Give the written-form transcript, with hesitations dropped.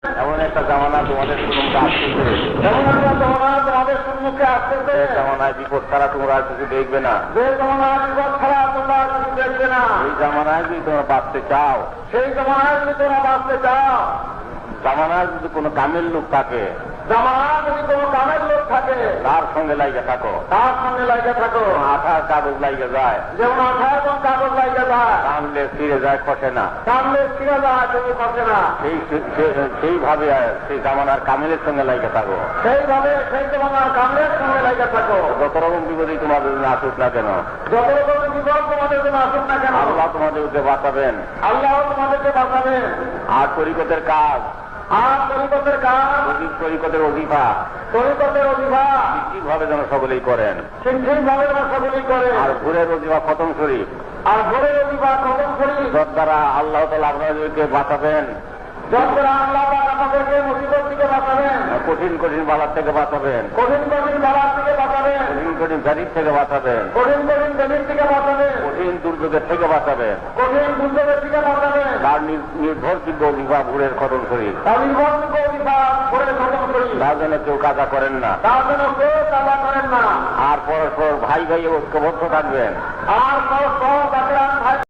এমন একটা জামানা তোমাদের সম্মুখে আসতেছে, এমন একটা জামানা তোমাদের সম্মুখে আসতেছে, যে জামানায় বিপদ ছাড়া তোমরা আর কিছু দেখবে না। যে জামানায় বিপদ ছাড়া তোমরা আর কিছু দেখবে না। এই জামানায় যদি তোমরা বাঁচতে চাও, সেই জামানায় যদি তোমরা বাঁচতে চাও, জামানায় যদি কোনো কামের লোক থাকে, জামানায় যদি কোনো কামের লোক থাকে, তার সঙ্গে লাইগে থাকো। তার সঙ্গে লাগে থাকো। আঠার কাগজ লাইগে যায়, যেমন আঠার এবং কাগজ লাগে যায়, টানলে ফিরে যায়, খসে না। সামনে ছিঁড়ে যায়, তুমি খসে না। সেইভাবে সেই জামানার কামেলের সঙ্গে লাইগে থাকো। সেইভাবে সেই জামানার কামের সঙ্গে লাগে থাকো। যত রকম বিপদই তোমাদের জন্য আসুক না কেন, যত রকমের বিপদ তোমাদের জন্য আসুক না কেন, আল্লাহ তোমাদেরকে বাঁচাবেন। আল্লাহ তোমাদেরকে বাঁচাবেন। আর তরিকতের কাজ, আর তরিকতের কাজ, তরিকতের অজিফা তরিকতের অভিভাব ঠিকভাবে যেন সকলেই করেন। ঠিকভাবে সকলেই করে। আর ভোরের অজিফা খতম শরীফ, আর ভোরের অভিভাব খতম করি, যত দ্বারা আল্লাহ তাআলা আপনাদেরকে বাঁচাবেন, যতটা আল্লাহ পাক আমাদেরকে মুসিবত থেকে বাঁচাবেন, কঠিন কঠিন বালার থেকে বাঁচাবেন, কঠিন কঠিন বালার থেকে বাঁচাবেন, কঠিন কঠিন গাড়ির থেকে বাঁচাবেন, কঠিন কঠিন জমির থেকে বাঁচাবেন, কঠিন দুর্যোগের থেকে বাঁচাবেন। কঠিন দুর্যোগের থেকে বাঁচাবেন। তার নির্ভরযোগ্য অজিফা ভোরের খতম শরীফ, তার নির্ভরযোগ্য অভিভাব ভোরের খতম করি। তার জন্য কেউ কাজা করেন না। তার জন্য কেউ কাজা করেন না। আর পরস্পর ভাই ভাই ঐক্যবদ্ধ থাকবেন। আর পরস্পর